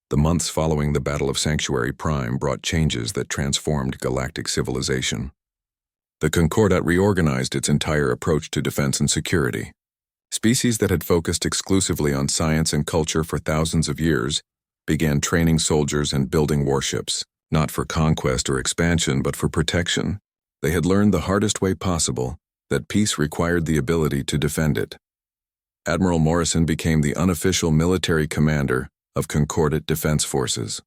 The months following the Battle of Sanctuary Prime brought changes that transformed galactic civilization. The Concordat reorganized its entire approach to defense and security. Species that had focused exclusively on science and culture for thousands of years began training soldiers and building warships, not for conquest or expansion but for protection. They had learned the hardest way possible, that peace required the ability to defend it. Admiral Morrison became the unofficial military commander of Concordat Defense Forces.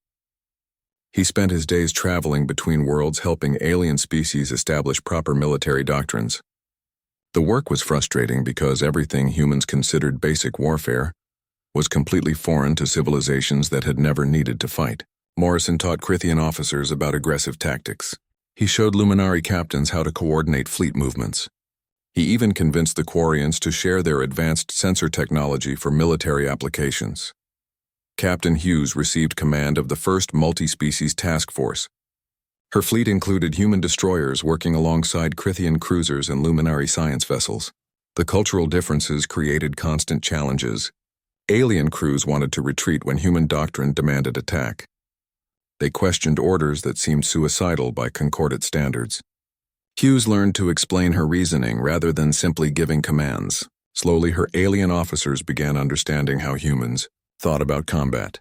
He spent his days traveling between worlds helping alien species establish proper military doctrines. The work was frustrating because everything humans considered basic warfare was completely foreign to civilizations that had never needed to fight. Morrison taught Krithian officers about aggressive tactics. He showed Luminari captains how to coordinate fleet movements. He even convinced the Quarians to share their advanced sensor technology for military applications. Captain Hughes received command of the first multi-species task force. Her fleet included human destroyers working alongside Krithian cruisers and Luminari science vessels. The cultural differences created constant challenges. Alien crews wanted to retreat when human doctrine demanded attack. They questioned orders that seemed suicidal by Concordat standards. Hughes learned to explain her reasoning rather than simply giving commands. Slowly, her alien officers began understanding how humans thought about combat.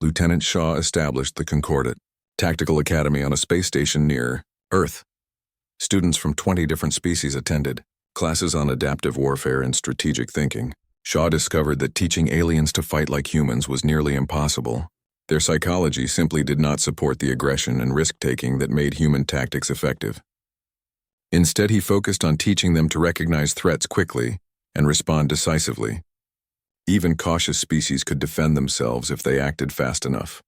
Lieutenant Shaw established the Concordat Tactical Academy on a space station near Earth. Students from 20 different species attended classes on adaptive warfare and strategic thinking. Shaw discovered that teaching aliens to fight like humans was nearly impossible. Their psychology simply did not support the aggression and risk-taking that made human tactics effective. Instead, he focused on teaching them to recognize threats quickly and respond decisively. Even cautious species could defend themselves if they acted fast enough.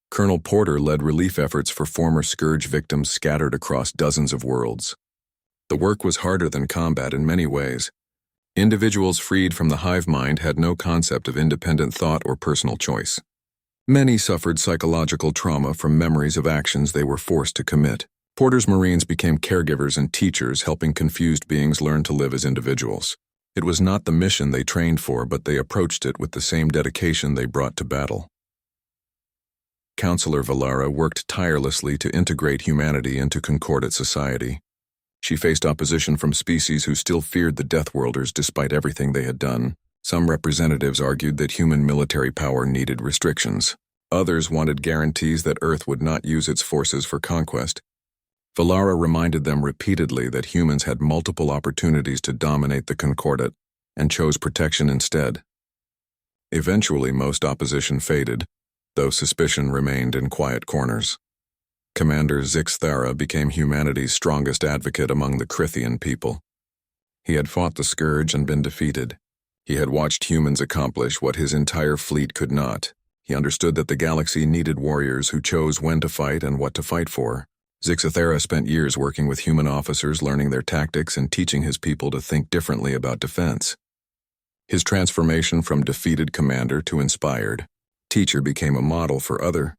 Colonel Porter led relief efforts for former Scourge victims scattered across dozens of worlds. The work was harder than combat in many ways. Individuals freed from the hive mind had no concept of independent thought or personal choice. Many suffered psychological trauma from memories of actions they were forced to commit. Porter's Marines became caregivers and teachers, helping confused beings learn to live as individuals. It was not the mission they trained for, but they approached it with the same dedication they brought to battle. Counselor Valara worked tirelessly to integrate humanity into Concordat society. She faced opposition from species who still feared the Deathworlders despite everything they had done. Some representatives argued that human military power needed restrictions. Others wanted guarantees that Earth would not use its forces for conquest. Valara reminded them repeatedly that humans had multiple opportunities to dominate the Concordat and chose protection instead. Eventually, most opposition faded, though suspicion remained in quiet corners. Commander Zixthara became humanity's strongest advocate among the Krithian people. He had fought the Scourge and been defeated. He had watched humans accomplish what his entire fleet could not. He understood that the galaxy needed warriors who chose when to fight and what to fight for. Zixthara spent years working with human officers, learning their tactics and teaching his people to think differently about defense. His transformation from defeated commander to inspired teacher became a model for other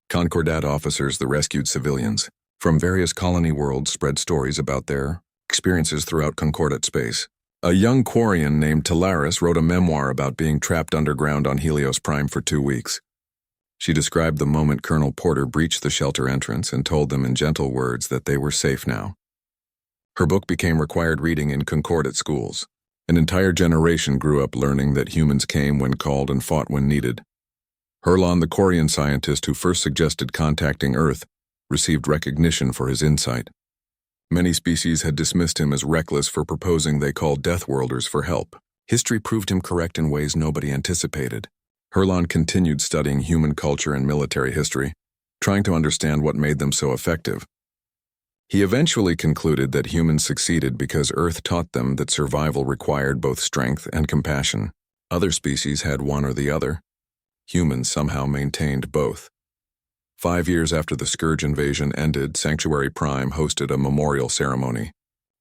Concordat officers. The rescued civilians from various colony worlds spread stories about their experiences throughout Concordat space. A young Quarian named Talaris wrote a memoir about being trapped underground on Helios Prime for 2 weeks. She described the moment Colonel Porter breached the shelter entrance and told them in gentle words that they were safe now. Her book became required reading in Concordat schools. An entire generation grew up learning that humans came when called and fought when needed. Herlon, the Quarian scientist who first suggested contacting Earth, received recognition for his insight. Many species had dismissed him as reckless for proposing they called Deathworlders for help. History proved him correct in ways nobody anticipated. Herlon continued studying human culture and military history, trying to understand what made them so effective. He eventually concluded that humans succeeded because Earth taught them that survival required both strength and compassion. Other species had one or the other. Humans somehow maintained both. 5 years after the Scourge invasion ended, Sanctuary Prime hosted a memorial ceremony.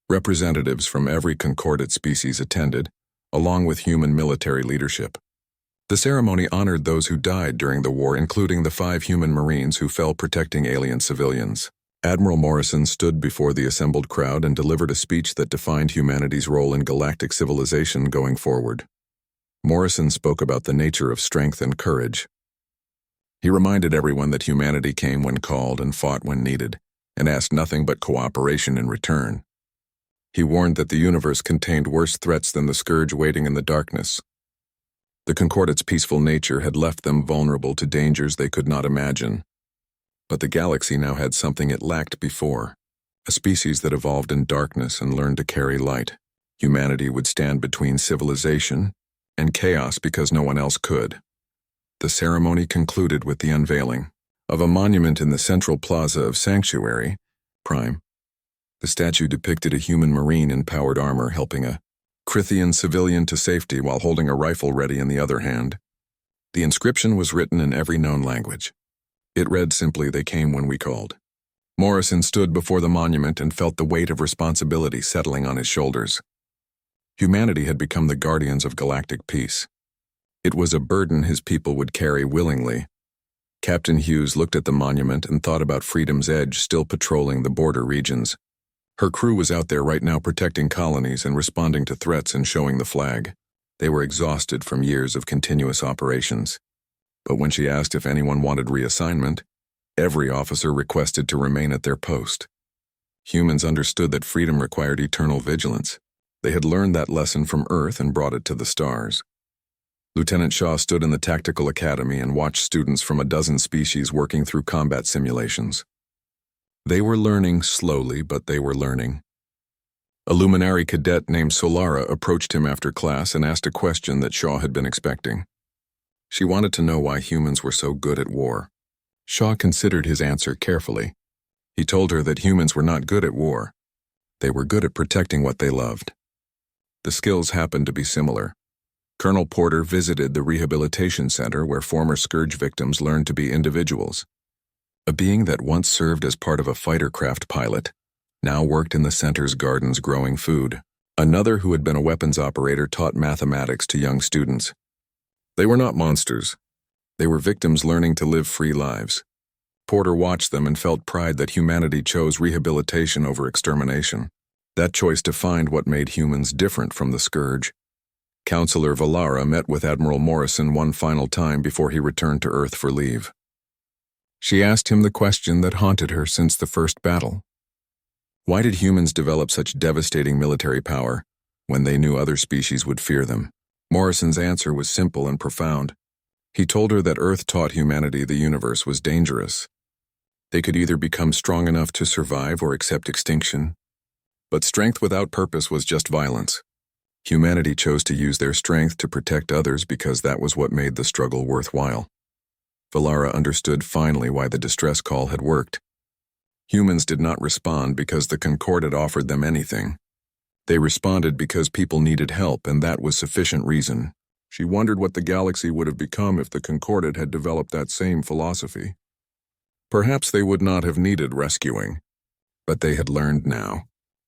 Representatives from every Concordat species attended, along with human military leadership. The ceremony honored those who died during the war, including the 5 human Marines who fell protecting alien civilians. Admiral Morrison stood before the assembled crowd and delivered a speech that defined humanity's role in galactic civilization going forward. Morrison spoke about the nature of strength and courage. He reminded everyone that humanity came when called and fought when needed, and asked nothing but cooperation in return. He warned that the universe contained worse threats than the scourge waiting in the darkness. The Concordate's peaceful nature had left them vulnerable to dangers they could not imagine. But the galaxy now had something it lacked before, a species that evolved in darkness and learned to carry light. Humanity would stand between civilization and chaos because no one else could. The ceremony concluded with the unveiling of a monument in the central plaza of Sanctuary Prime. The statue depicted a human marine in powered armor helping a Crithian civilian to safety while holding a rifle ready in the other hand. The inscription was written in every known language. It read simply, "They came when we called." Morrison stood before the monument and felt the weight of responsibility settling on his shoulders. Humanity had become the guardians of galactic peace. It was a burden his people would carry willingly. Captain Hughes looked at the monument and thought about Freedom's Edge still patrolling the border regions. Her crew was out there right now protecting colonies and responding to threats and showing the flag. They were exhausted from years of continuous operations. But when she asked if anyone wanted reassignment, every officer requested to remain at their post. Humans understood that freedom required eternal vigilance. They had learned that lesson from Earth and brought it to the stars. Lieutenant Shaw stood in the Tactical Academy and watched students from a dozen species working through combat simulations. They were learning slowly, but they were learning. A luminary cadet named Solara approached him after class and asked a question that Shaw had been expecting. She wanted to know why humans were so good at war. Shaw considered his answer carefully. He told her that humans were not good at war. They were good at protecting what they loved. The skills happened to be similar. Colonel Porter visited the rehabilitation center where former scourge victims learned to be individuals. A being that once served as part of a fighter craft pilot now worked in the center's gardens growing food. Another who had been a weapons operator taught mathematics to young students. They were not monsters. They were victims learning to live free lives. Porter watched them and felt pride that humanity chose rehabilitation over extermination. That choice defined what made humans different from the scourge. Counselor Valara met with Admiral Morrison one final time before he returned to Earth for leave. She asked him the question that haunted her since the first battle. Why did humans develop such devastating military power when they knew other species would fear them? Morrison's answer was simple and profound. He told her that Earth taught humanity the universe was dangerous. They could either become strong enough to survive or accept extinction. But strength without purpose was just violence. Humanity chose to use their strength to protect others because that was what made the struggle worthwhile. Valara understood finally why the distress call had worked. Humans did not respond because the Concordat offered them anything. They responded because people needed help, and that was sufficient reason. She wondered what the galaxy would have become if the Concordat had developed that same philosophy. Perhaps they would not have needed rescuing. But they had learned now.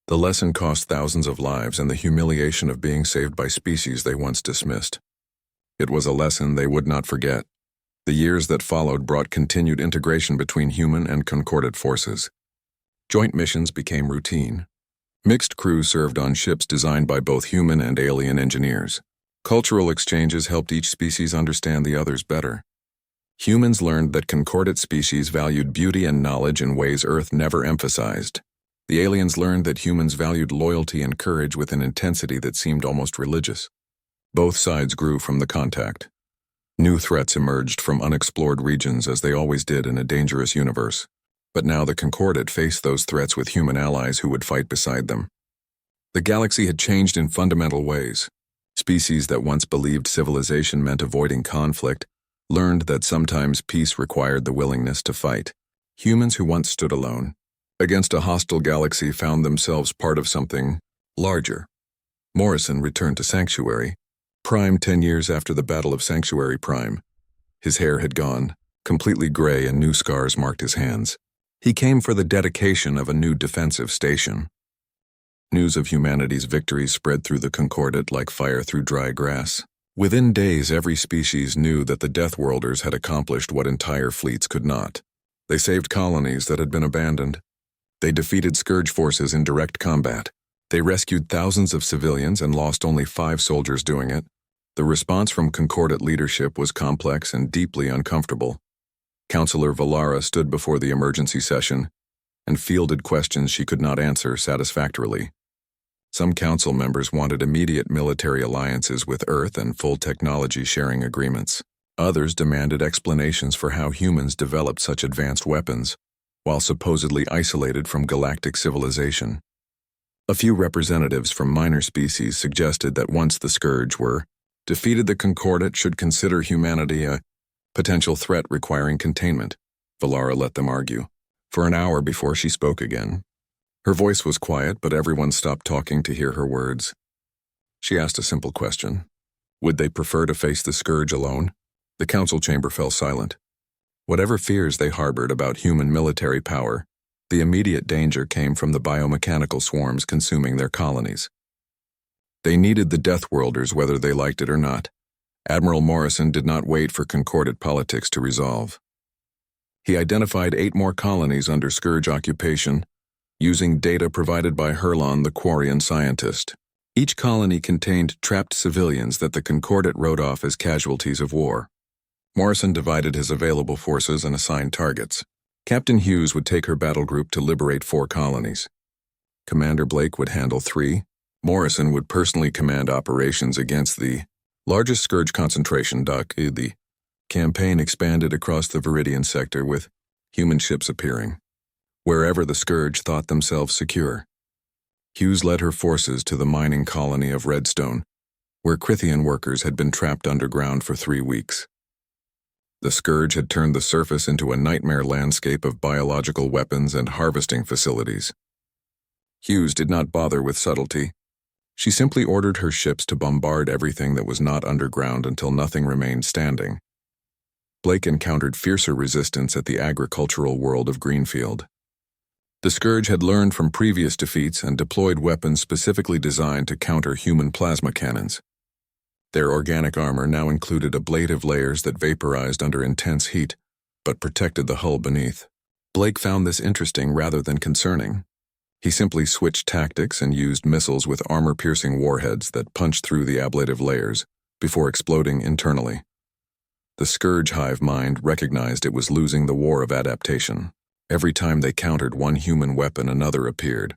The lesson cost thousands of lives and the humiliation of being saved by species they once dismissed. It was a lesson they would not forget. The years that followed brought continued integration between human and Concordat forces. Joint missions became routine. Mixed crews served on ships designed by both human and alien engineers. Cultural exchanges helped each species understand the others better. Humans learned that Concordat species valued beauty and knowledge in ways Earth never emphasized. The aliens learned that humans valued loyalty and courage with an intensity that seemed almost religious. Both sides grew from the contact. New threats emerged from unexplored regions as they always did in a dangerous universe. But now the Concordat faced those threats with human allies who would fight beside them. The galaxy had changed in fundamental ways. Species that once believed civilization meant avoiding conflict learned that sometimes peace required the willingness to fight. Humans who once stood alone against a hostile galaxy found themselves part of something larger. Morrison returned to Sanctuary Prime 10 years after the Battle of Sanctuary Prime. His hair had gone, completely gray, and new scars marked his hands. He came for the dedication of a new defensive station. News of humanity's victories spread through the Concordat like fire through dry grass. Within days, every species knew that the Deathworlders had accomplished what entire fleets could not. They saved colonies that had been abandoned. They defeated scourge forces in direct combat. They rescued thousands of civilians and lost only 5 soldiers doing it. The response from Concordat leadership was complex and deeply uncomfortable. Counselor Valara stood before the emergency session and fielded questions she could not answer satisfactorily. Some council members wanted immediate military alliances with Earth and full technology sharing agreements. Others demanded explanations for how humans developed such advanced weapons, while supposedly isolated from galactic civilization. A few representatives from minor species suggested that once the Scourge were defeated, the Concordat should consider humanity a potential threat requiring containment. Valara let them argue for an hour before she spoke again. Her voice was quiet, but everyone stopped talking to hear her words. She asked a simple question. Would they prefer to face the Scourge alone? The council chamber fell silent. Whatever fears they harbored about human military power, the immediate danger came from the biomechanical swarms consuming their colonies. They needed the Deathworlders whether they liked it or not. Admiral Morrison did not wait for Concordat politics to resolve. He identified 8 more colonies under Scourge occupation, using data provided by Herlon, the Quarian scientist. Each colony contained trapped civilians that the Concordat wrote off as casualties of war. Morrison divided his available forces and assigned targets. Captain Hughes would take her battle group to liberate 4 colonies. Commander Blake would handle 3. Morrison would personally command operations against the largest Scourge concentration dock. The campaign expanded across the Viridian sector with human ships appearing wherever the Scourge thought themselves secure. Hughes led her forces to the mining colony of Redstone, where Crithian workers had been trapped underground for 3 weeks. The Scourge had turned the surface into a nightmare landscape of biological weapons and harvesting facilities. Hughes did not bother with subtlety. She simply ordered her ships to bombard everything that was not underground until nothing remained standing. Blake encountered fiercer resistance at the agricultural world of Greenfield. The Scourge had learned from previous defeats and deployed weapons specifically designed to counter human plasma cannons. Their organic armor now included ablative layers that vaporized under intense heat, but protected the hull beneath. Blake found this interesting rather than concerning. He simply switched tactics and used missiles with armor-piercing warheads that punched through the ablative layers before exploding internally. The Scourge hive mind recognized it was losing the war of adaptation. Every time they countered one human weapon, another appeared.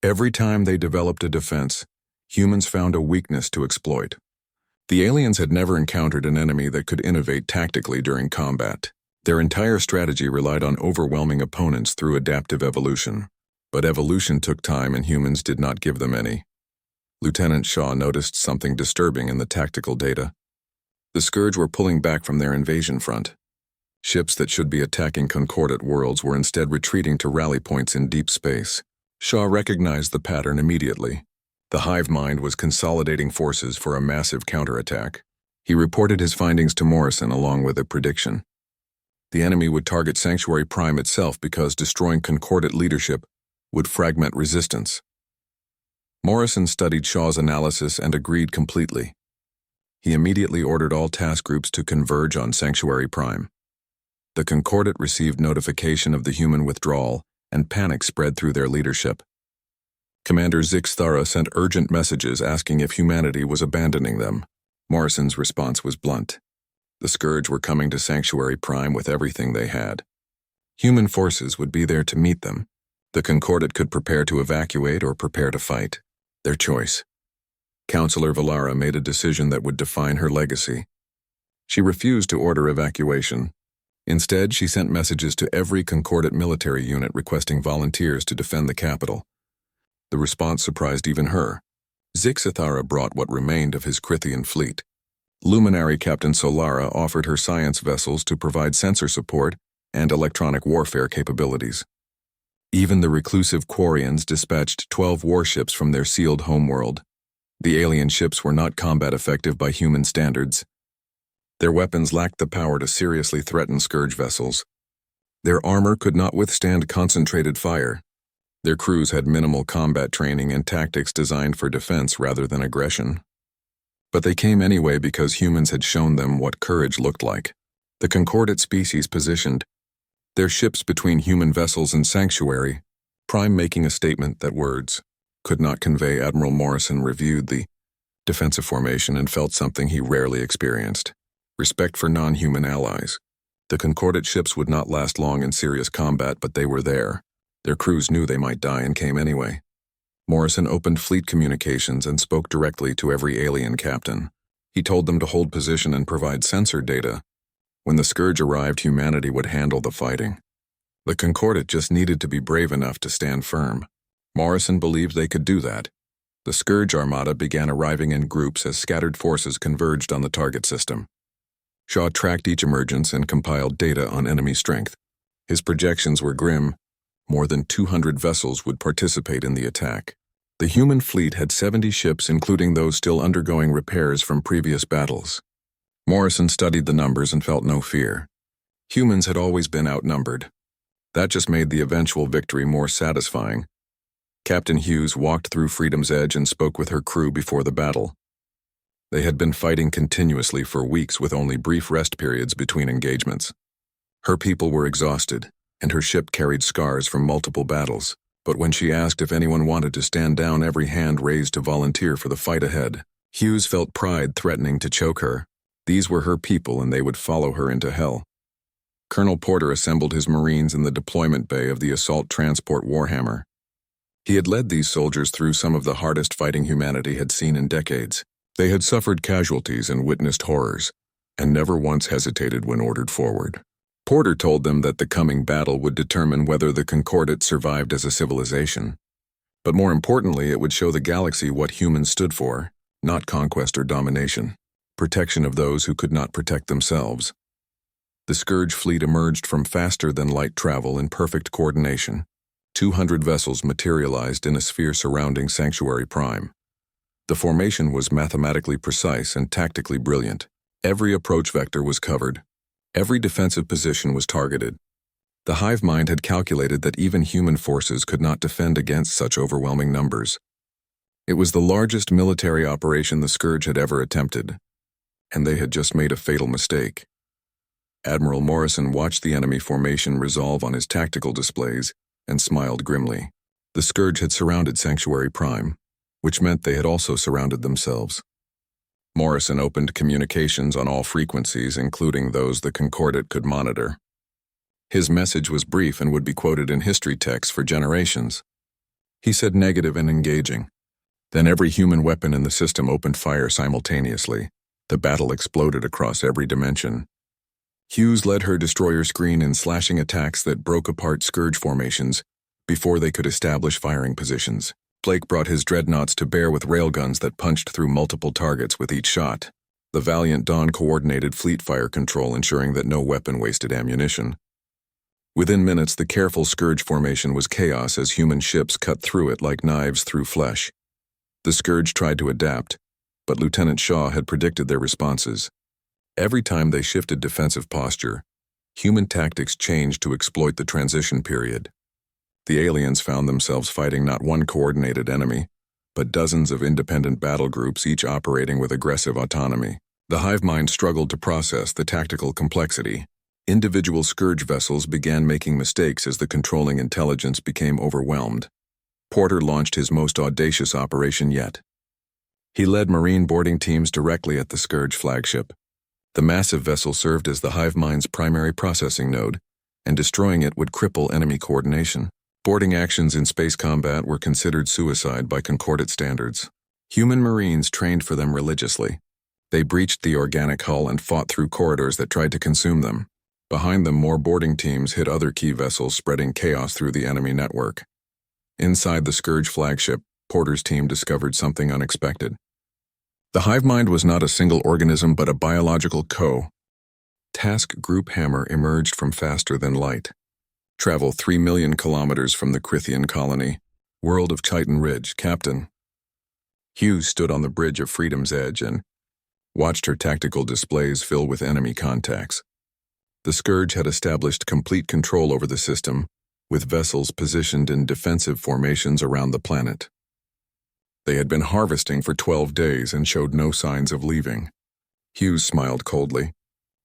Every time they developed a defense, humans found a weakness to exploit. The aliens had never encountered an enemy that could innovate tactically during combat. Their entire strategy relied on overwhelming opponents through adaptive evolution. But evolution took time and humans did not give them any. Lieutenant Shaw noticed something disturbing in the tactical data. The Scourge were pulling back from their invasion front. Ships that should be attacking Concordat worlds were instead retreating to rally points in deep space. Shaw recognized the pattern immediately. The hive mind was consolidating forces for a massive counterattack. He reported his findings to Morrison along with a prediction. The enemy would target Sanctuary Prime itself because destroying Concordat leadership would fragment resistance. Morrison studied Shaw's analysis and agreed completely. He immediately ordered all task groups to converge on Sanctuary Prime. The Concordat received notification of the human withdrawal, and panic spread through their leadership. Commander Zix Thara sent urgent messages asking if humanity was abandoning them. Morrison's response was blunt. The Scourge were coming to Sanctuary Prime with everything they had. Human forces would be there to meet them. The Concordat could prepare to evacuate or prepare to fight. Their choice. Counselor Valara made a decision that would define her legacy. She refused to order evacuation. Instead, she sent messages to every Concordat military unit requesting volunteers to defend the capital. The response surprised even her. Zixithara brought what remained of his Crithian fleet. Luminary Captain Solara offered her science vessels to provide sensor support and electronic warfare capabilities. Even the reclusive Quarians dispatched 12 warships from their sealed homeworld. The alien ships were not combat effective by human standards. Their weapons lacked the power to seriously threaten Scourge vessels. Their armor could not withstand concentrated fire. Their crews had minimal combat training and tactics designed for defense rather than aggression. But they came anyway because humans had shown them what courage looked like. The Concordat species positioned their ships between human vessels and Sanctuary, Prime making a statement that words could not convey. Admiral Morrison reviewed the defensive formation and felt something he rarely experienced: respect for non-human allies. The Concordate ships would not last long in serious combat, but they were there. Their crews knew they might die and came anyway. Morrison opened fleet communications and spoke directly to every alien captain. He told them to hold position and provide sensor data. When the Scourge arrived, humanity would handle the fighting. The Concordate just needed to be brave enough to stand firm. Morrison believed they could do that. The Scourge Armada began arriving in groups as scattered forces converged on the target system. Shaw tracked each emergence and compiled data on enemy strength. His projections were grim. More than 200 vessels would participate in the attack. The human fleet had 70 ships, including those still undergoing repairs from previous battles. Morrison studied the numbers and felt no fear. Humans had always been outnumbered. That just made the eventual victory more satisfying. Captain Hughes walked through Freedom's Edge and spoke with her crew before the battle. They had been fighting continuously for weeks with only brief rest periods between engagements. Her people were exhausted, and her ship carried scars from multiple battles. But when she asked if anyone wanted to stand down, every hand raised to volunteer for the fight ahead. Hughes felt pride threatening to choke her. These were her people, and they would follow her into hell. Colonel Porter assembled his Marines in the deployment bay of the assault transport Warhammer. He had led these soldiers through some of the hardest fighting humanity had seen in decades. They had suffered casualties and witnessed horrors, and never once hesitated when ordered forward. Porter told them that the coming battle would determine whether the Concordate survived as a civilization. But more importantly, it would show the galaxy what humans stood for, not conquest or domination. Protection of those who could not protect themselves. The Scourge fleet emerged from faster-than-light travel in perfect coordination. 200 vessels materialized in a sphere surrounding Sanctuary Prime. The formation was mathematically precise and tactically brilliant. Every approach vector was covered. Every defensive position was targeted. The hive mind had calculated that even human forces could not defend against such overwhelming numbers. It was the largest military operation the Scourge had ever attempted, and they had just made a fatal mistake. Admiral Morrison watched the enemy formation resolve on his tactical displays and smiled grimly. The Scourge had surrounded Sanctuary Prime, which meant they had also surrounded themselves. Morrison opened communications on all frequencies, including those the Concordate could monitor. His message was brief and would be quoted in history texts for generations. He said negative and engaging. Then every human weapon in the system opened fire simultaneously. The battle exploded across every dimension. Hughes led her destroyer screen in slashing attacks that broke apart Scourge formations before they could establish firing positions. Blake brought his dreadnoughts to bear with railguns that punched through multiple targets with each shot. The valiant Dawn coordinated fleet fire control, ensuring that no weapon wasted ammunition. Within minutes, the careful Scourge formation was chaos as human ships cut through it like knives through flesh. The Scourge tried to adapt, but Lieutenant Shaw had predicted their responses. Every time they shifted defensive posture, human tactics changed to exploit the transition period. The aliens found themselves fighting not one coordinated enemy, but dozens of independent battle groups, each operating with aggressive autonomy. The hive mind struggled to process the tactical complexity. Individual Scourge vessels began making mistakes as the controlling intelligence became overwhelmed. Porter launched his most audacious operation yet. He led Marine boarding teams directly at the Scourge flagship. The massive vessel served as the hive mind's primary processing node, and destroying it would cripple enemy coordination. Boarding actions in space combat were considered suicide by Concordate standards. Human Marines trained for them religiously. They breached the organic hull and fought through corridors that tried to consume them. Behind them, more boarding teams hit other key vessels, spreading chaos through the enemy network. Inside the Scourge flagship, Porter's team discovered something unexpected. The hive mind was not a single organism, but a biological Task Group Hammer emerged from faster than light. Travel 3 million kilometers from the Crithian colony. World of Chiton Ridge, Captain. Hughes stood on the bridge of Freedom's Edge and watched her tactical displays fill with enemy contacts. The Scourge had established complete control over the system, with vessels positioned in defensive formations around the planet. They had been harvesting for 12 days and showed no signs of leaving. Hughes smiled coldly.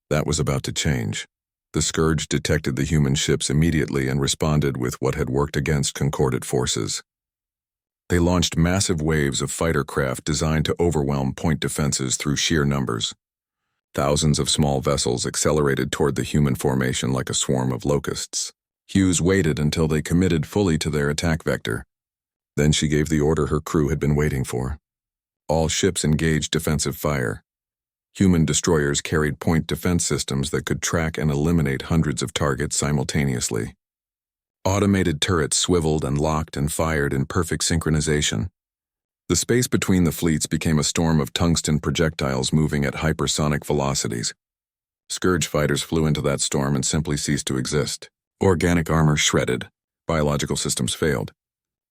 That was about to change. The Scourge detected the human ships immediately and responded with what had worked against Concordate forces. They launched massive waves of fighter craft designed to overwhelm point defenses through sheer numbers. Thousands of small vessels accelerated toward the human formation like a swarm of locusts. Hughes waited until they committed fully to their attack vector. Then she gave the order her crew had been waiting for. All ships engaged defensive fire. Human destroyers carried point defense systems that could track and eliminate hundreds of targets simultaneously. Automated turrets swiveled and locked and fired in perfect synchronization. The space between the fleets became a storm of tungsten projectiles moving at hypersonic velocities. Scourge fighters flew into that storm and simply ceased to exist. Organic armor shredded. Biological systems failed.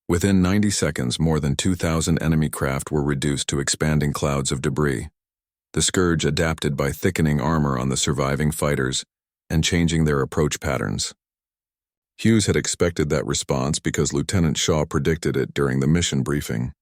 Within 90 seconds, more than 2,000 enemy craft were reduced to expanding clouds of debris. The Scourge adapted by thickening armor on the surviving fighters and changing their approach patterns. Hughes had expected that response because Lieutenant Shaw predicted it during the mission briefing.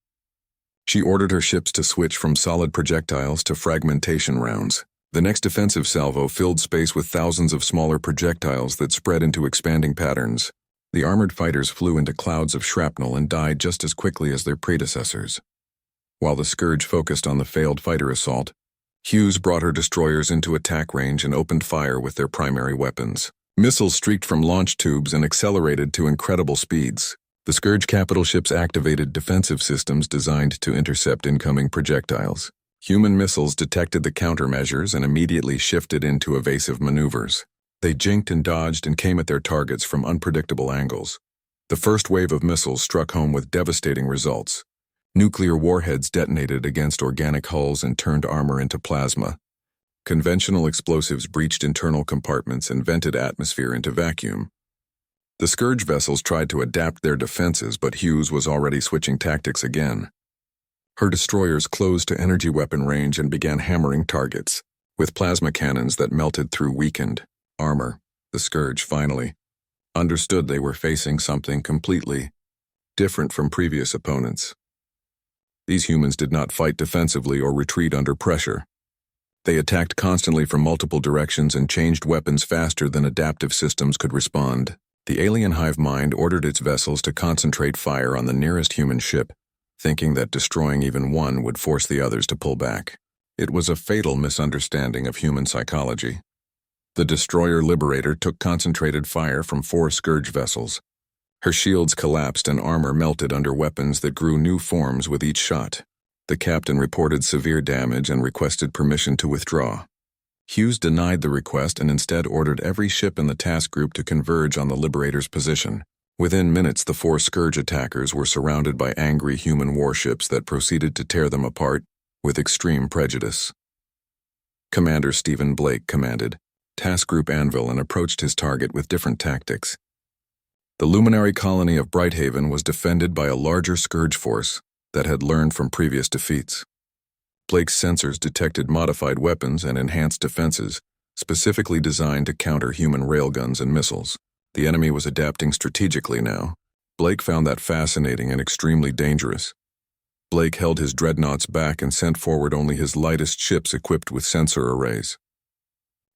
She ordered her ships to switch from solid projectiles to fragmentation rounds. The next defensive salvo filled space with thousands of smaller projectiles that spread into expanding patterns. The armored fighters flew into clouds of shrapnel and died just as quickly as their predecessors. While the Scourge focused on the failed fighter assault, Hughes brought her destroyers into attack range and opened fire with their primary weapons. Missiles streaked from launch tubes and accelerated to incredible speeds. The Scourge capital ships activated defensive systems designed to intercept incoming projectiles. Human missiles detected the countermeasures and immediately shifted into evasive maneuvers. They jinked and dodged and came at their targets from unpredictable angles. The first wave of missiles struck home with devastating results. Nuclear warheads detonated against organic hulls and turned armor into plasma. Conventional explosives breached internal compartments and vented atmosphere into vacuum. The Scourge vessels tried to adapt their defenses, but Hughes was already switching tactics again. Her destroyers closed to energy weapon range and began hammering targets. With plasma cannons that melted through weakened armor, the Scourge finally understood they were facing something completely different from previous opponents. These humans did not fight defensively or retreat under pressure. They attacked constantly from multiple directions and changed weapons faster than adaptive systems could respond. The alien hive mind ordered its vessels to concentrate fire on the nearest human ship, thinking that destroying even one would force the others to pull back. It was a fatal misunderstanding of human psychology. The destroyer Liberator took concentrated fire from 4 Scourge vessels. Her shields collapsed and armor melted under weapons that grew new forms with each shot. The captain reported severe damage and requested permission to withdraw. Hughes denied the request and instead ordered every ship in the task group to converge on the Liberator's position. Within minutes, the 4 Scourge attackers were surrounded by angry human warships that proceeded to tear them apart with extreme prejudice. Commander Stephen Blake commanded Task Group Anvil and approached his target with different tactics. The luminary colony of Brighthaven was defended by a larger Scourge force that had learned from previous defeats. Blake's sensors detected modified weapons and enhanced defenses, specifically designed to counter human railguns and missiles. The enemy was adapting strategically now. Blake found that fascinating and extremely dangerous. Blake held his dreadnoughts back and sent forward only his lightest ships equipped with sensor arrays.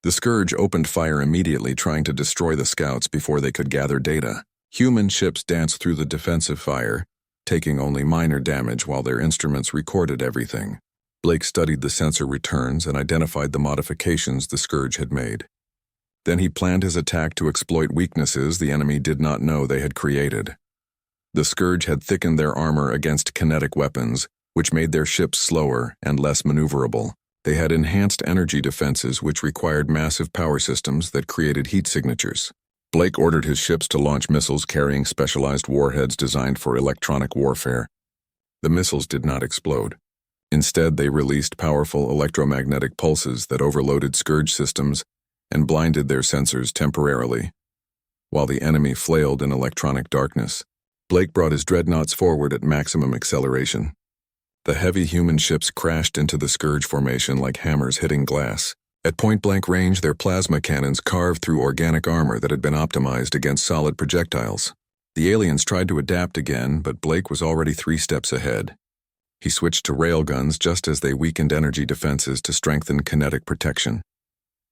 The Scourge opened fire immediately, trying to destroy the scouts before they could gather data. Human ships danced through the defensive fire, taking only minor damage while their instruments recorded everything. Blake studied the sensor returns and identified the modifications the Scourge had made. Then he planned his attack to exploit weaknesses the enemy did not know they had created. The Scourge had thickened their armor against kinetic weapons, which made their ships slower and less maneuverable. They had enhanced energy defenses which required massive power systems that created heat signatures. Blake ordered his ships to launch missiles carrying specialized warheads designed for electronic warfare. The missiles did not explode. Instead, they released powerful electromagnetic pulses that overloaded Scourge systems and blinded their sensors temporarily. While the enemy flailed in electronic darkness, Blake brought his dreadnoughts forward at maximum acceleration. The heavy human ships crashed into the Scourge formation like hammers hitting glass. At point-blank range, their plasma cannons carved through organic armor that had been optimized against solid projectiles. The aliens tried to adapt again, but Blake was already 3 steps ahead. He switched to railguns just as they weakened energy defenses to strengthen kinetic protection.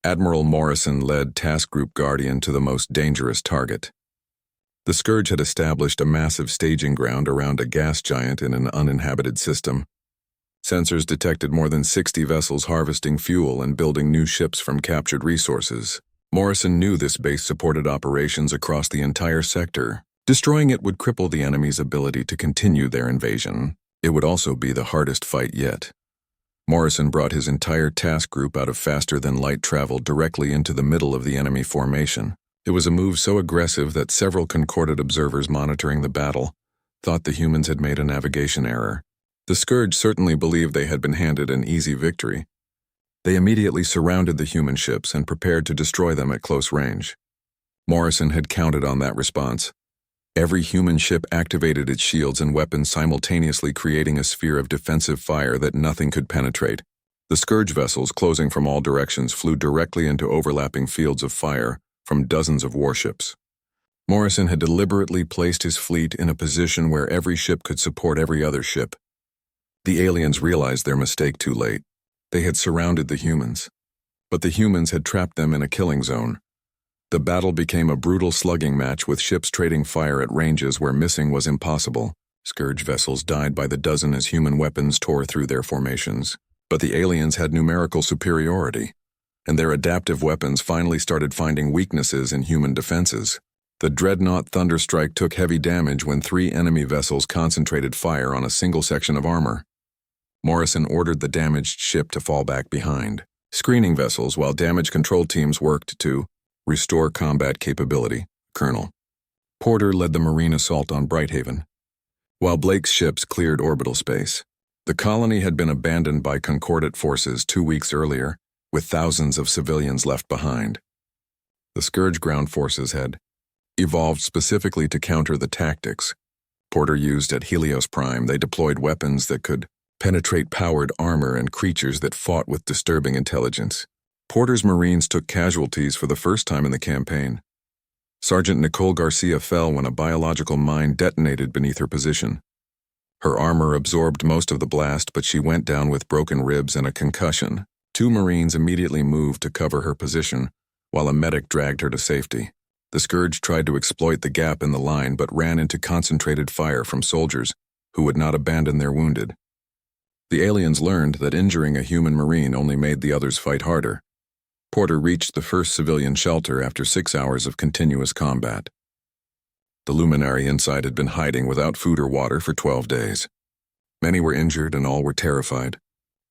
Admiral Morrison led Task Group Guardian to the most dangerous target. The Scourge had established a massive staging ground around a gas giant in an uninhabited system. Sensors detected more than 60 vessels harvesting fuel and building new ships from captured resources. Morrison knew this base supported operations across the entire sector. Destroying it would cripple the enemy's ability to continue their invasion. It would also be the hardest fight yet. Morrison brought his entire task group out of faster-than-light travel directly into the middle of the enemy formation. It was a move so aggressive that several concordant observers monitoring the battle thought the humans had made a navigation error. The Scourge certainly believed they had been handed an easy victory. They immediately surrounded the human ships and prepared to destroy them at close range. Morrison had counted on that response. Every human ship activated its shields and weapons simultaneously, creating a sphere of defensive fire that nothing could penetrate. The Scourge vessels, closing from all directions, flew directly into overlapping fields of fire from dozens of warships. Morrison had deliberately placed his fleet in a position where every ship could support every other ship. The aliens realized their mistake too late. They had surrounded the humans, but the humans had trapped them in a killing zone. The battle became a brutal slugging match, with ships trading fire at ranges where missing was impossible. Scourge vessels died by the dozen as human weapons tore through their formations. But the aliens had numerical superiority, and their adaptive weapons finally started finding weaknesses in human defenses. The dreadnought Thunderstrike took heavy damage when 3 enemy vessels concentrated fire on a single section of armor. Morrison ordered the damaged ship to fall back behind, screening vessels while damage control teams worked to restore combat capability. Colonel Porter led the Marine assault on Brighthaven, while Blake's ships cleared orbital space. The colony had been abandoned by Concordant forces 2 weeks earlier, with thousands of civilians left behind. The Scourge ground forces had evolved specifically to counter the tactics Porter used at Helios Prime. They deployed weapons that could penetrate powered armor and creatures that fought with disturbing intelligence. Porter's Marines took casualties for the first time in the campaign. Sergeant Nicole Garcia fell when a biological mine detonated beneath her position. Her armor absorbed most of the blast, but she went down with broken ribs and a concussion. 2 Marines immediately moved to cover her position, while a medic dragged her to safety. The Scourge tried to exploit the gap in the line, but ran into concentrated fire from soldiers who would not abandon their wounded. The aliens learned that injuring a human Marine only made the others fight harder. Porter reached the first civilian shelter after 6 hours of continuous combat. The luminary inside had been hiding without food or water for 12 days. Many were injured and all were terrified.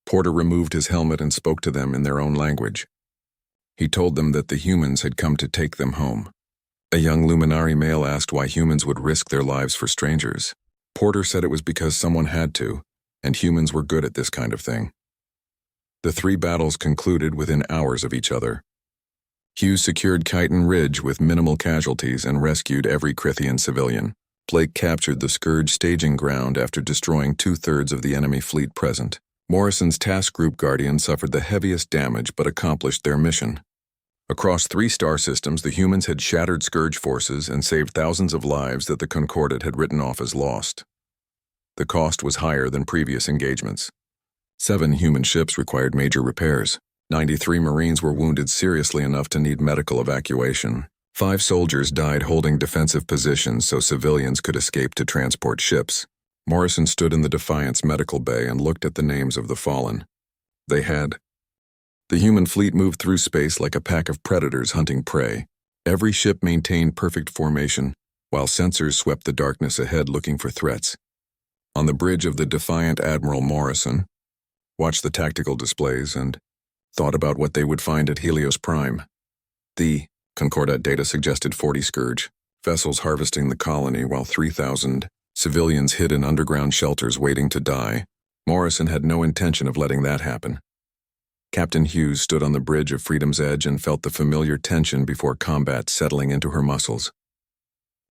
Porter removed his helmet and spoke to them in their own language. He told them that the humans had come to take them home. A young luminary male asked why humans would risk their lives for strangers. Porter said it was because someone had to, and humans were good at this kind of thing. The 3 battles concluded within hours of each other. Hughes secured Chiton Ridge with minimal casualties and rescued every Crithian civilian. Blake captured the Scourge staging ground after destroying 2/3 of the enemy fleet present. Morrison's task group Guardian suffered the heaviest damage but accomplished their mission. Across 3 star systems, the humans had shattered Scourge forces and saved thousands of lives that the Concordat had written off as lost. The cost was higher than previous engagements. 7 human ships required major repairs. 93 Marines were wounded seriously enough to need medical evacuation. 5 soldiers died holding defensive positions so civilians could escape to transport ships. Morrison stood in the Defiance medical bay and looked at the names of the fallen. The human fleet moved through space like a pack of predators hunting prey. Every ship maintained perfect formation, while sensors swept the darkness ahead looking for threats. On the bridge of the Defiant, Admiral Morrison watched the tactical displays and thought about what they would find at Helios Prime. The Concordat data suggested 40 Scourge vessels harvesting the colony, while 3,000 civilians hid in underground shelters waiting to die. Morrison had no intention of letting that happen. Captain Hughes stood on the bridge of Freedom's Edge and felt the familiar tension before combat settling into her muscles.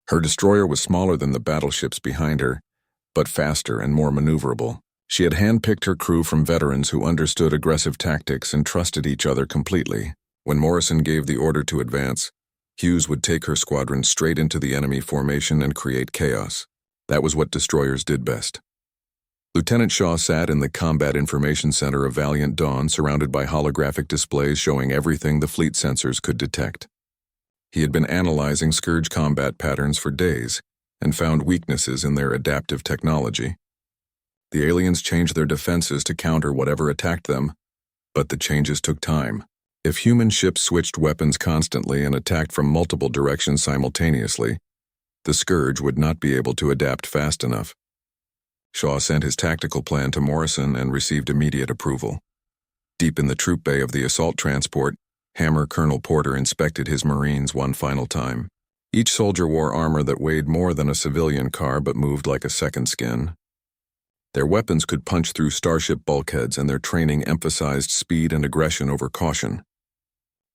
Her destroyer was smaller than the battleships behind her, but faster and more maneuverable. She had handpicked her crew from veterans who understood aggressive tactics and trusted each other completely. When Morrison gave the order to advance, Hughes would take her squadron straight into the enemy formation and create chaos. That was what destroyers did best. Lieutenant Shaw sat in the Combat Information Center of Valiant Dawn, surrounded by holographic displays showing everything the fleet sensors could detect. He had been analyzing Scourge combat patterns for days and found weaknesses in their adaptive technology. The aliens changed their defenses to counter whatever attacked them, but the changes took time. If human ships switched weapons constantly and attacked from multiple directions simultaneously, the Scourge would not be able to adapt fast enough. Shaw sent his tactical plan to Morrison and received immediate approval. Deep in the troop bay of the assault transport, Hammer Colonel Porter inspected his Marines one final time. Each soldier wore armor that weighed more than a civilian car but moved like a second skin. Their weapons could punch through starship bulkheads, and their training emphasized speed and aggression over caution.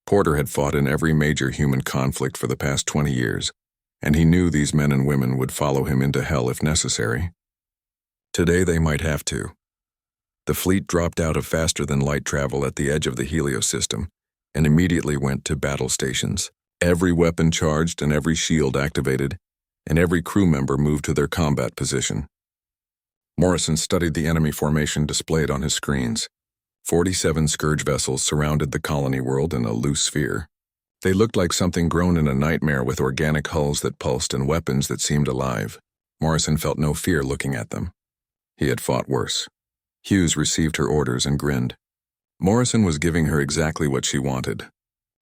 Porter had fought in every major human conflict for the past 20 years, and he knew these men and women would follow him into hell if necessary. Today they might have to. The fleet dropped out of faster-than-light travel at the edge of the Helios system and immediately went to battle stations. Every weapon charged and every shield activated, and every crew member moved to their combat position. Morrison studied the enemy formation displayed on his screens. 47 Scourge vessels surrounded the colony world in a loose sphere. They looked like something grown in a nightmare, with organic hulls that pulsed and weapons that seemed alive. Morrison felt no fear looking at them. He had fought worse. Hughes received her orders and grinned. Morrison was giving her exactly what she wanted.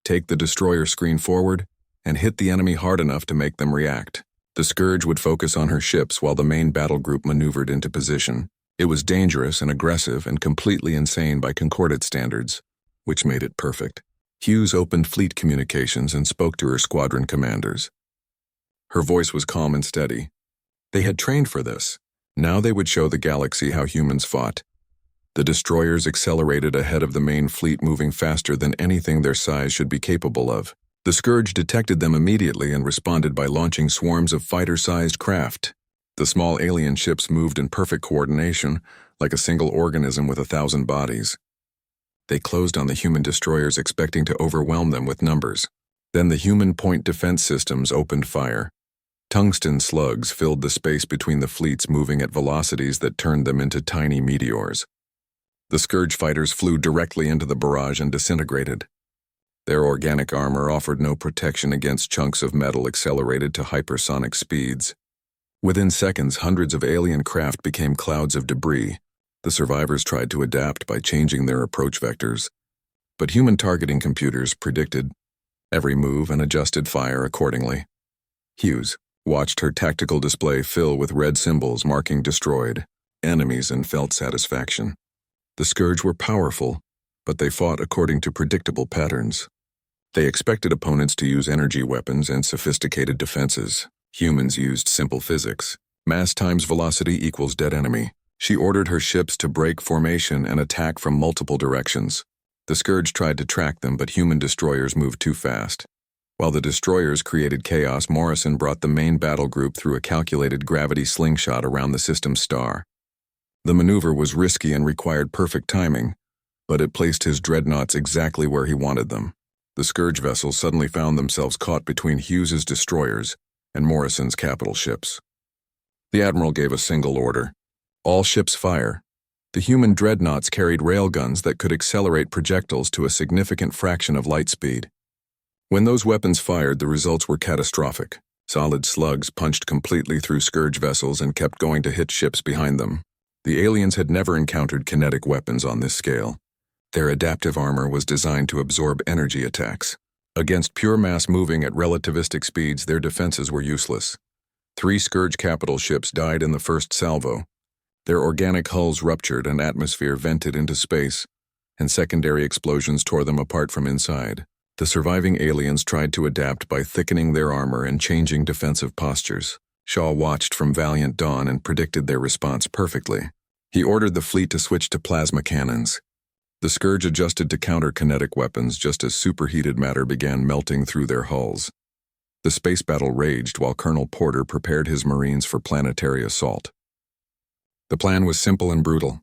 Take the destroyer screen forward and hit the enemy hard enough to make them react. The Scourge would focus on her ships while the main battle group maneuvered into position. It was dangerous and aggressive and completely insane by Concordate standards, which made it perfect. Hughes opened fleet communications and spoke to her squadron commanders. Her voice was calm and steady. They had trained for this. Now they would show the galaxy how humans fought. The destroyers accelerated ahead of the main fleet, moving faster than anything their size should be capable of. The Scourge detected them immediately and responded by launching swarms of fighter-sized craft. The small alien ships moved in perfect coordination, like a single organism with 1,000 bodies. They closed on the human destroyers, expecting to overwhelm them with numbers. Then the human point defense systems opened fire. Tungsten slugs filled the space between the fleets, moving at velocities that turned them into tiny meteors. The Scourge fighters flew directly into the barrage and disintegrated. Their organic armor offered no protection against chunks of metal accelerated to hypersonic speeds. Within seconds, hundreds of alien craft became clouds of debris. The survivors tried to adapt by changing their approach vectors, but human targeting computers predicted every move and adjusted fire accordingly. Hughes watched her tactical display fill with red symbols marking destroyed enemies and felt satisfaction. The Scourge were powerful, but they fought according to predictable patterns. They expected opponents to use energy weapons and sophisticated defenses. Humans used simple physics. Mass times velocity equals dead enemy. She ordered her ships to break formation and attack from multiple directions. The Scourge tried to track them, but human destroyers moved too fast. While the destroyers created chaos, Morrison brought the main battle group through a calculated gravity slingshot around the system's star. The maneuver was risky and required perfect timing, but it placed his dreadnoughts exactly where he wanted them. The Scourge vessels suddenly found themselves caught between Hughes's destroyers and Morrison's capital ships. The Admiral gave a single order: all ships fire. The human dreadnoughts carried railguns that could accelerate projectiles to a significant fraction of light speed. When those weapons fired, the results were catastrophic. Solid slugs punched completely through Scourge vessels and kept going to hit ships behind them. The aliens had never encountered kinetic weapons on this scale. Their adaptive armor was designed to absorb energy attacks. Against pure mass moving at relativistic speeds, their defenses were useless. 3 Scourge capital ships died in the first salvo. Their organic hulls ruptured and atmosphere vented into space, and secondary explosions tore them apart from inside. The surviving aliens tried to adapt by thickening their armor and changing defensive postures. Shaw watched from Valiant Dawn and predicted their response perfectly. He ordered the fleet to switch to plasma cannons. The Scourge adjusted to counter kinetic weapons just as superheated matter began melting through their hulls. The space battle raged while Colonel Porter prepared his Marines for planetary assault. The plan was simple and brutal: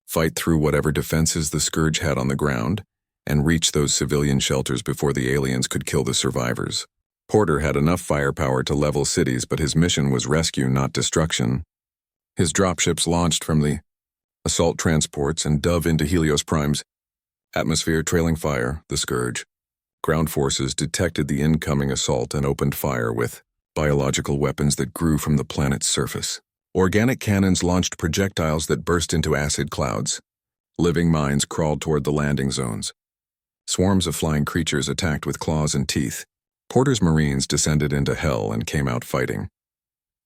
fight through whatever defenses the Scourge had on the ground and reach those civilian shelters before the aliens could kill the survivors. Porter had enough firepower to level cities, but his mission was rescue, not destruction. His dropships launched from the assault transports and dove into Helios primes. Atmosphere trailing fire, the Scourge. Ground forces detected the incoming assault and opened fire with biological weapons that grew from the planet's surface. Organic cannons launched projectiles that burst into acid clouds. Living mines crawled toward the landing zones. Swarms of flying creatures attacked with claws and teeth. Porter's Marines descended into hell and came out fighting.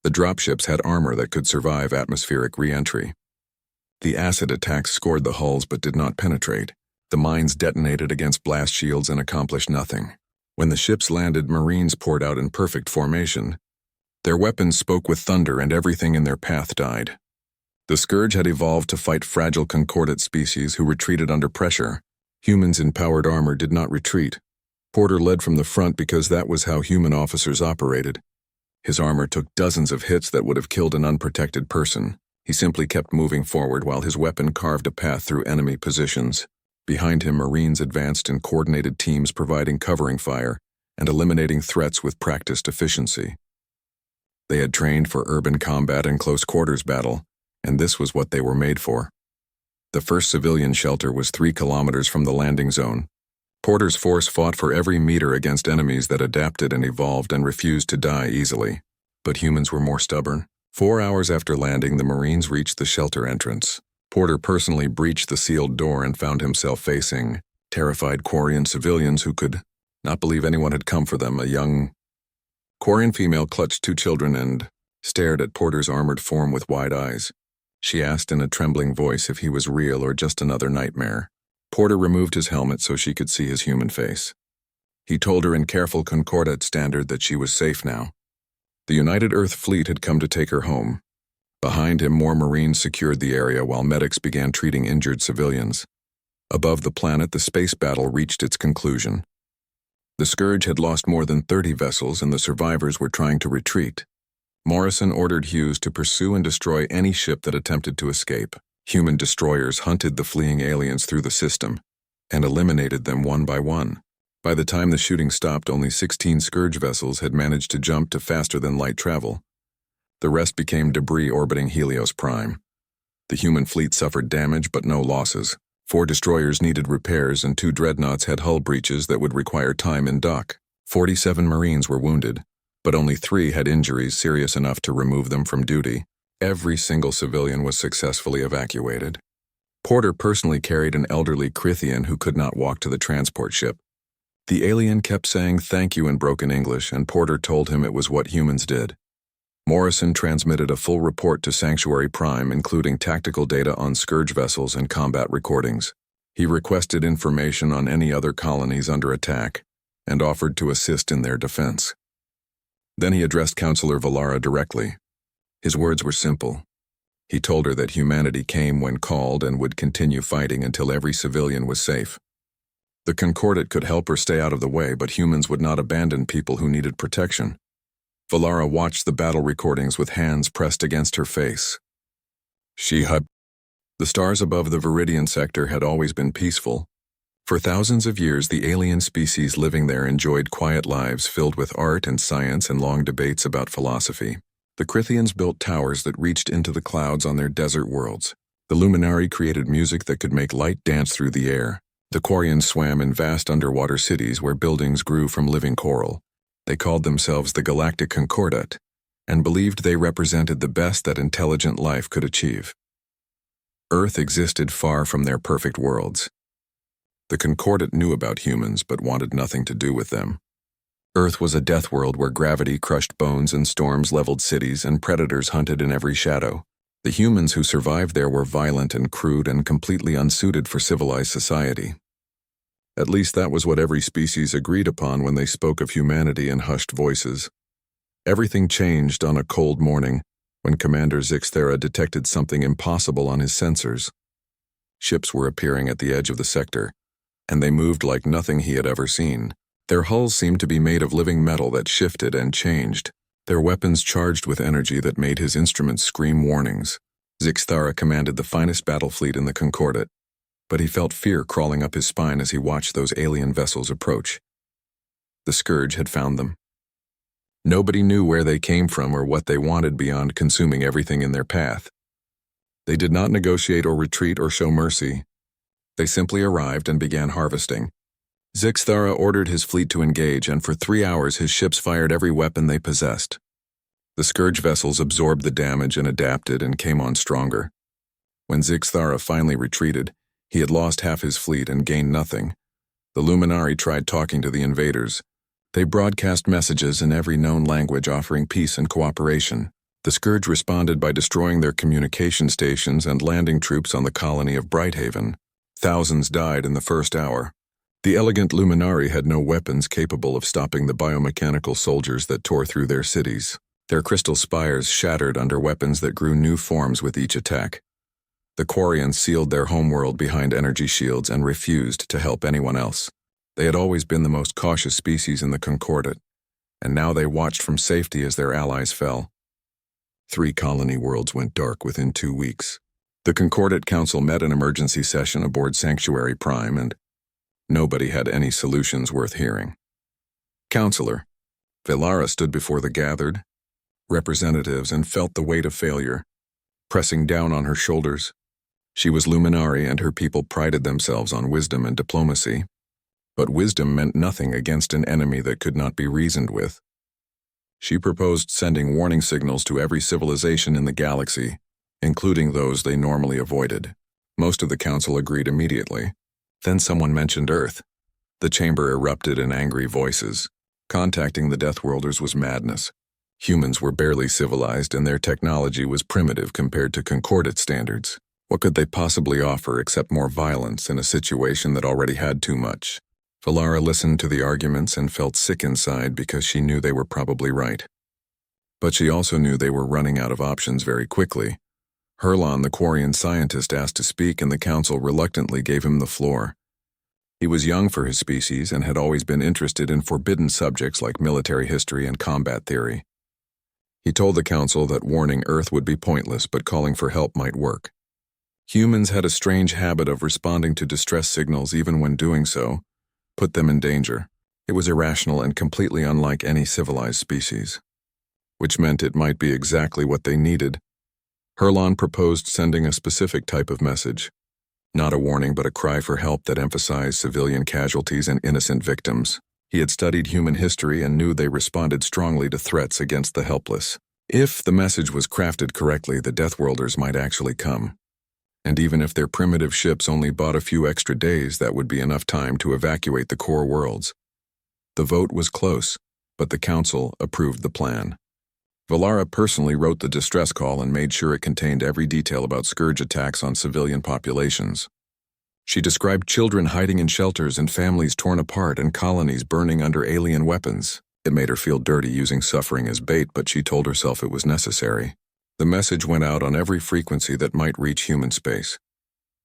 The dropships had armor that could survive atmospheric re-entry. The acid attacks scored the hulls but did not penetrate. The mines detonated against blast shields and accomplished nothing. When the ships landed, Marines poured out in perfect formation. Their weapons spoke with thunder and everything in their path died. The Scourge had evolved to fight fragile concordate species who retreated under pressure. Humans in powered armor did not retreat. Porter led from the front because that was how human officers operated. His armor took dozens of hits that would have killed an unprotected person. He simply kept moving forward while his weapon carved a path through enemy positions. Behind him, Marines advanced in coordinated teams, providing covering fire and eliminating threats with practiced efficiency. They had trained for urban combat and close quarters battle, and this was what they were made for. The first civilian shelter was 3 kilometers from the landing zone. Porter's force fought for every meter against enemies that adapted and evolved and refused to die easily. But humans were more stubborn. 4 hours after landing, the Marines reached the shelter entrance. Porter personally breached the sealed door and found himself facing terrified Quarian civilians who could not believe anyone had come for them. A young Quarian female clutched 2 children and stared at Porter's armored form with wide eyes. She asked in a trembling voice if he was real or just another nightmare. Porter removed his helmet so she could see his human face. He told her in careful concordate standard that she was safe now. The United Earth Fleet had come to take her home. Behind him, more Marines secured the area while medics began treating injured civilians. Above the planet, the space battle reached its conclusion. The Scourge had lost more than 30 vessels and the survivors were trying to retreat. Morrison ordered Hughes to pursue and destroy any ship that attempted to escape. Human destroyers hunted the fleeing aliens through the system and eliminated them one by one. By the time the shooting stopped, only 16 Scourge vessels had managed to jump to faster-than-light travel. The rest became debris orbiting Helios Prime. The human fleet suffered damage but no losses. 4 destroyers needed repairs and 2 dreadnoughts had hull breaches that would require time in dock. 47 Marines were wounded, but only 3 had injuries serious enough to remove them from duty. Every single civilian was successfully evacuated. Porter personally carried an elderly Crithian who could not walk to the transport ship. The alien kept saying thank you in broken English, and Porter told him it was what humans did. Morrison transmitted a full report to Sanctuary Prime, including tactical data on Scourge vessels and combat recordings. He requested information on any other colonies under attack and offered to assist in their defense. Then he addressed Counselor Valara directly. His words were simple. He told her that humanity came when called and would continue fighting until every civilian was safe. The Concordate could help her stay out of the way, but humans would not abandon people who needed protection. Valara watched the battle recordings with hands pressed against her face. The stars above the Viridian sector had always been peaceful. For thousands of years, the alien species living there enjoyed quiet lives filled with art and science and long debates about philosophy. The Crithians built towers that reached into the clouds on their desert worlds. The Luminari created music that could make light dance through the air. The Quarians swam in vast underwater cities where buildings grew from living coral. They called themselves the Galactic Concordate and believed they represented the best that intelligent life could achieve. Earth existed far from their perfect worlds. The Concordate knew about humans but wanted nothing to do with them. Earth was a death world where gravity crushed bones and storms leveled cities and predators hunted in every shadow. The humans who survived there were violent and crude and completely unsuited for civilized society. At least that was what every species agreed upon when they spoke of humanity in hushed voices. Everything changed on a cold morning when Commander Zixthera detected something impossible on his sensors. Ships were appearing at the edge of the sector, and they moved like nothing he had ever seen. Their hulls seemed to be made of living metal that shifted and changed, their weapons charged with energy that made his instruments scream warnings. Zixthara commanded the finest battle fleet in the Concordate, but he felt fear crawling up his spine as he watched those alien vessels approach. The Scourge had found them. Nobody knew where they came from or what they wanted beyond consuming everything in their path. They did not negotiate or retreat or show mercy. They simply arrived and began harvesting. Zixthara ordered his fleet to engage, and for 3 hours his ships fired every weapon they possessed. The Scourge vessels absorbed the damage and adapted and came on stronger. When Zixthara finally retreated, he had lost half his fleet and gained nothing. The Luminari tried talking to the invaders. They broadcast messages in every known language offering peace and cooperation. The Scourge responded by destroying their communication stations and landing troops on the colony of Brighthaven. Thousands died in the first hour. The elegant Luminari had no weapons capable of stopping the biomechanical soldiers that tore through their cities. Their crystal spires shattered under weapons that grew new forms with each attack. The Quarians sealed their homeworld behind energy shields and refused to help anyone else. They had always been the most cautious species in the Concordat, and now they watched from safety as their allies fell. 3 colony worlds went dark within 2 weeks. The Concordat Council met an emergency session aboard Sanctuary Prime, and nobody had any solutions worth hearing. Counselor, Velara stood before the gathered representatives and felt the weight of failure pressing down on her shoulders. She was Luminari, and her people prided themselves on wisdom and diplomacy. But wisdom meant nothing against an enemy that could not be reasoned with. She proposed sending warning signals to every civilization in the galaxy, including those they normally avoided. Most of the council agreed immediately. Then someone mentioned Earth. The chamber erupted in angry voices. Contacting the Deathworlders was madness. Humans were barely civilized, and their technology was primitive compared to Concordat standards. What could they possibly offer except more violence in a situation that already had too much? Velara listened to the arguments and felt sick inside because she knew they were probably right. But she also knew they were running out of options very quickly. Herlon, the Quarian scientist, asked to speak, and the council reluctantly gave him the floor. He was young for his species and had always been interested in forbidden subjects like military history and combat theory. He told the council that warning Earth would be pointless, but calling for help might work. Humans had a strange habit of responding to distress signals even when doing so put them in danger. It was irrational and completely unlike any civilized species, which meant it might be exactly what they needed. Herlon proposed sending a specific type of message, not a warning but a cry for help that emphasized civilian casualties and innocent victims. He had studied human history and knew they responded strongly to threats against the helpless. If the message was crafted correctly, the Deathworlders might actually come. And even if their primitive ships only bought a few extra days, that would be enough time to evacuate the core worlds. The vote was close, but the council approved the plan. Velara personally wrote the distress call and made sure it contained every detail about Scourge attacks on civilian populations. She described children hiding in shelters and families torn apart and colonies burning under alien weapons. It made her feel dirty using suffering as bait, but she told herself it was necessary. The message went out on every frequency that might reach human space.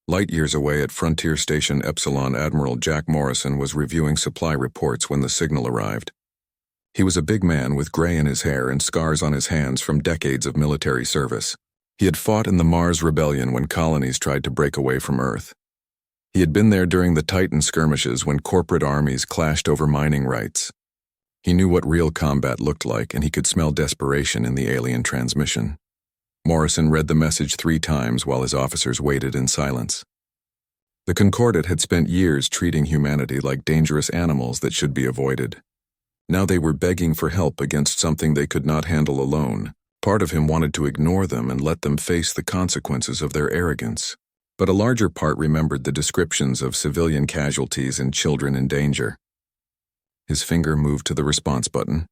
Light years away at Frontier Station Epsilon, Admiral Jack Morrison was reviewing supply reports when the signal arrived. He was a big man with gray in his hair and scars on his hands from decades of military service. He had fought in the Mars Rebellion when colonies tried to break away from Earth. He had been there during the Titan skirmishes when corporate armies clashed over mining rights. He knew what real combat looked like, and he could smell desperation in the alien transmission. Morrison read the message 3 times while his officers waited in silence. The Concordat had spent years treating humanity like dangerous animals that should be avoided. Now they were begging for help against something they could not handle alone. Part of him wanted to ignore them and let them face the consequences of their arrogance. But a larger part remembered the descriptions of civilian casualties and children in danger. His finger moved to the response button.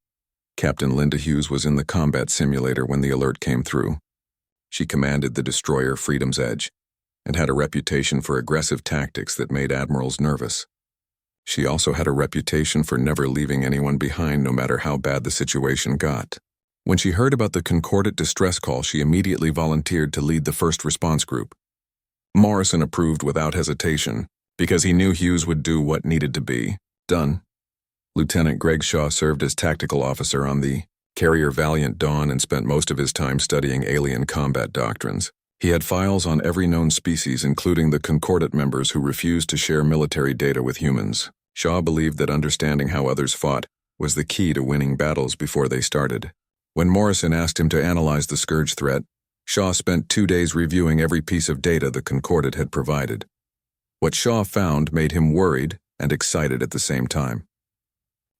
Captain Linda Hughes was in the combat simulator when the alert came through. She commanded the destroyer Freedom's Edge and had a reputation for aggressive tactics that made admirals nervous. She also had a reputation for never leaving anyone behind no matter how bad the situation got. When she heard about the Concordat distress call, she immediately volunteered to lead the first response group. Morrison approved without hesitation, because he knew Hughes would do what needed to be done. Lieutenant Greg Shaw served as tactical officer on the carrier Valiant Dawn and spent most of his time studying alien combat doctrines. He had files on every known species, including the Concordat members who refused to share military data with humans. Shaw believed that understanding how others fought was the key to winning battles before they started. When Morrison asked him to analyze the Scourge threat, Shaw spent 2 days reviewing every piece of data the Concordat had provided. What Shaw found made him worried and excited at the same time.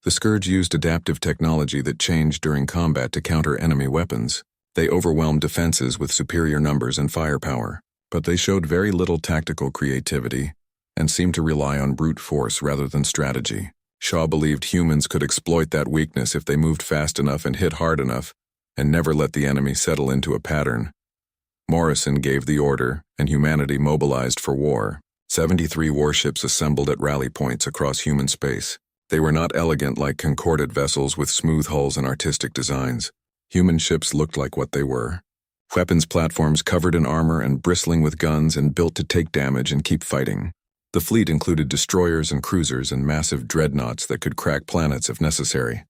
The Scourge used adaptive technology that changed during combat to counter enemy weapons. They overwhelmed defenses with superior numbers and firepower, but they showed very little tactical creativity and seemed to rely on brute force rather than strategy. Shaw believed humans could exploit that weakness if they moved fast enough and hit hard enough, and never let the enemy settle into a pattern. Morrison gave the order, and humanity mobilized for war. 73 warships assembled at rally points across human space. They were not elegant like Concordat vessels with smooth hulls and artistic designs. Human ships looked like what they were. Weapons platforms covered in armor and bristling with guns and built to take damage and keep fighting. The fleet included destroyers and cruisers and massive dreadnoughts that could crack planets if necessary.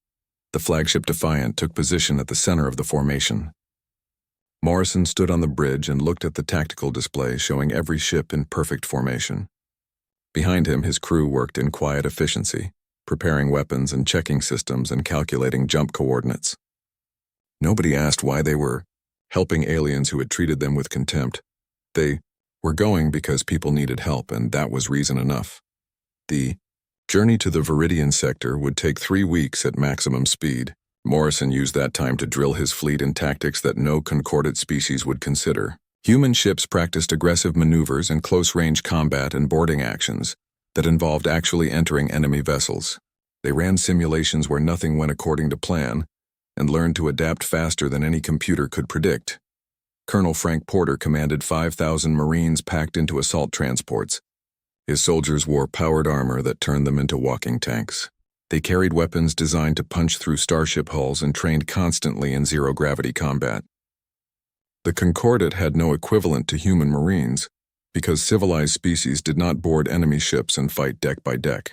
The flagship Defiant took position at the center of the formation. Morrison stood on the bridge and looked at the tactical display showing every ship in perfect formation. Behind him, his crew worked in quiet efficiency, preparing weapons and checking systems and calculating jump coordinates. Nobody asked why they were helping aliens who had treated them with contempt. They were going because people needed help, and that was reason enough. The journey to the Viridian sector would take 3 weeks at maximum speed. Morrison used that time to drill his fleet in tactics that no Concordat species would consider. Human ships practiced aggressive maneuvers and close-range combat and boarding actions that involved actually entering enemy vessels. They ran simulations where nothing went according to plan and learned to adapt faster than any computer could predict. Colonel Frank Porter commanded 5,000 Marines packed into assault transports. His soldiers wore powered armor that turned them into walking tanks. They carried weapons designed to punch through starship hulls and trained constantly in zero-gravity combat. The Concordat had no equivalent to human Marines because civilized species did not board enemy ships and fight deck by deck.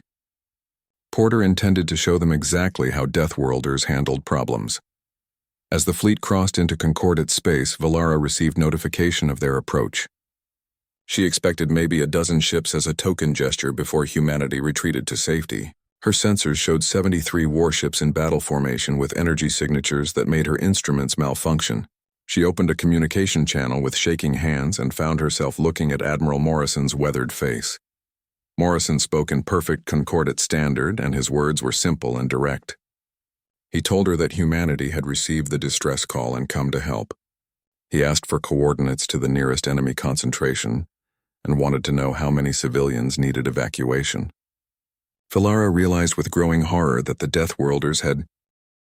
Porter intended to show them exactly how Deathworlders handled problems. As the fleet crossed into Concordat space, Valara received notification of their approach. She expected maybe a dozen ships as a token gesture before humanity retreated to safety. Her sensors showed 73 warships in battle formation with energy signatures that made her instruments malfunction. She opened a communication channel with shaking hands and found herself looking at Admiral Morrison's weathered face. Morrison spoke in perfect Concordat standard, and his words were simple and direct. He told her that humanity had received the distress call and come to help. He asked for coordinates to the nearest enemy concentration and wanted to know how many civilians needed evacuation. Valara realized with growing horror that the Deathworlders had